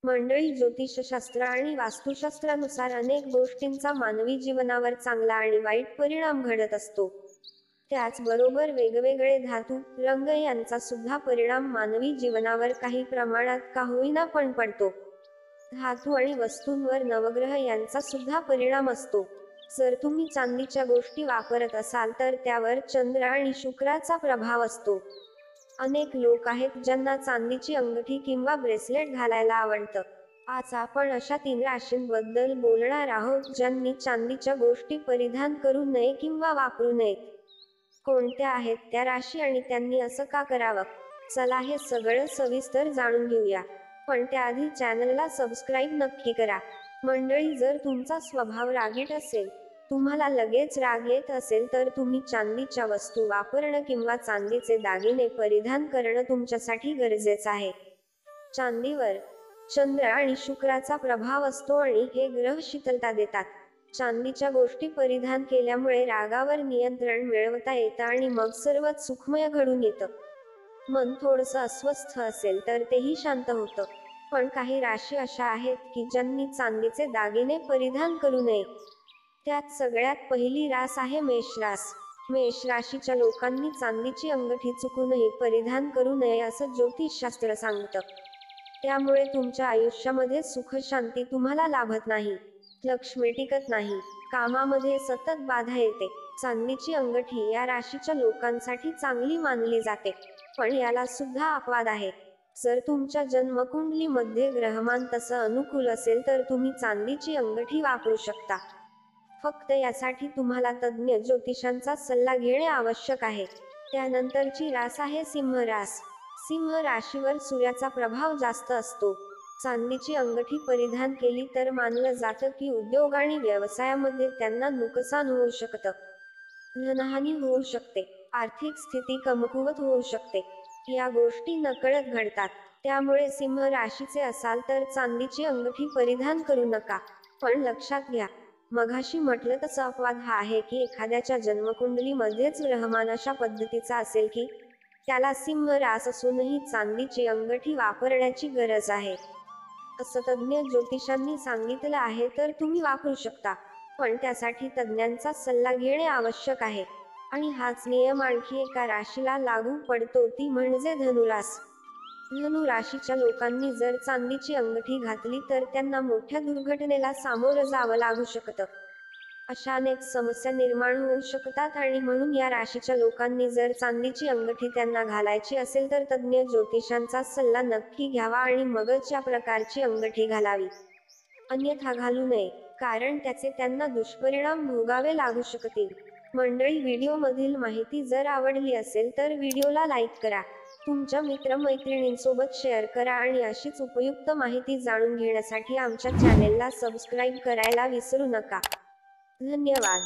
मंडळी, ज्योतिषशास्त्र आणि वास्तुशास्त्रानुसार अनेक गोष्टींचा मानवी जीवनावर चांगला आणि वाईट परिणाम घडत असतो. त्याचबरोबर वेगवेगळे धातू, रंग यांचा सुद्धा परिणाम मानवी जीवनावर काही प्रमाणात का होईना पण पडतो. धातू आणि वस्तूंवर नवग्रह यांचा सुद्धा परिणाम असतो. जर तुम्ही चांदीच्या गोष्टी वापरत असाल तर त्यावर चंद्र आणि शुक्राचा प्रभाव असतो. अनेक लोक आहेत ज्यांना चांदीची अंगठी किंवा ब्रेसलेट घालायला आवडतं. आज आपण अशा 3 राशींबद्दल बोलणार आहोत ज्यांनी चांदीच्या गोष्टी परिधान करू नये किंवा वापरू नयेत. कोणत्या आहेत त्या राशी आणि त्यांनी असं का करावं? चला हे सगळं सविस्तर जाणून घेऊया. पण त्याआधी चॅनलला सबस्क्राईब नक्की करा. मंडळी, जर तुमचा स्वभाव रागीट असेल, तुम्हाला लगेच राग येत असेल तर तुम्ही चांदीच्या वस्तू वापरणं किंवा चांदीचे दागिने परिधान करणं तुमच्यासाठी गरजेचं आहे. चांदीवर चंद्र आणि शुक्राचा प्रभाव असतो आणि हे ग्रह शीतलता देतात. चांदीच्या गोष्टी परिधान केल्यामुळे रागावर नियंत्रण मिळवता येतं आणि मग सर्वच सुखमय घडून येतं. मन थोडंसं अस्वस्थ असेल तर तेही शांत होतं. पण काही राशी अशा आहेत की ज्यांनी चांदीचे दागिने परिधान करू नये. त्यात सगळ्यात पहिली रास आहे मेष रास. मेष राशीच्या लोकांनी चांदीची अंगठी चुकूनही परिधान करू नये असं ज्योतिषशास्त्र सांगतं. त्यामुळे तुमच्या आयुष्यामध्ये सुख शांती तुम्हाला लाभत नाही, लक्ष्मी टिकत नाही, कामामध्ये सतत बाधा येते. चांदीची अंगठी या राशीच्या लोकांसाठी चांगली मानली जाते, पण याला सुद्धा अपवाद आहे. जर तुमच्या जन्मकुंडलीमध्ये ग्रहमान तसं अनुकूल असेल तर तुम्ही चांदीची अंगठी वापरू शकता. फक्त यासाठी तुम्हाला तज्ज्ञ ज्योतिषांचा सल्ला घेणे आवश्यक आहे. त्यानंतरची रास आहे सिंह रास. सिंह राशीवर सूर्याचा प्रभाव जास्त असतो. चांदीची अंगठी परिधान केली तर मानलं जातं की उद्योग आणि व्यवसायामध्ये त्यांना नुकसान होऊ शकतं, धनहानी होऊ शकते, आर्थिक स्थिती कमकुवत होऊ शकते. या गोष्टी नकळत घडतात. त्यामुळे सिंह राशीचे असाल तर चांदीची अंगठी परिधान करू नका. पण लक्षात घ्या, मघाशी म्हटलं तसं अपवाद हा आहे की एखाद्याच्या जन्मकुंडलीमध्येच ग्रहमान अशा पद्धतीचा असेल की त्याला सिंह रास असूनही चांदीची अंगठी वापरण्याची गरज आहे, असं तज्ज्ञ ज्योतिषांनी सांगितलं आहे तर तुम्ही वापरू शकता. पण त्यासाठी तज्ज्ञांचा सल्ला घेणे आवश्यक आहे. आणि हाच नियम आणखी एका राशीला लागू पडतो, ती म्हणजे धनुरास. धनु राशीच्या लोकांनी जर चांदीची अंगठी घातली तर त्यांना मोठ्या दुर्घटनेला सामोरं जावं लागू शकतं. अशा अनेक समस्या निर्माण होऊ शकतात आणि म्हणून या राशीच्या लोकांनी जर चांदीची अंगठी त्यांना घालायची असेल तर तज्ज्ञ ज्योतिषांचा सल्ला नक्की घ्यावा आणि मगच या प्रकारची अंगठी घालावी. अन्यथा घालू नये, कारण त्याचे त्यांना दुष्परिणाम भोगावे लागू शकतील. मंडळी, व्हिडिओमधील माहिती जर आवडली असेल तर व्हिडिओला लाईक करा, तुमच्या मित्रमैत्रिणींसोबत शेअर करा आणि अशीच उपयुक्त माहिती जाणून घेण्यासाठी आमच्या चॅनेलला सबस्क्राईब करायला विसरू नका. धन्यवाद.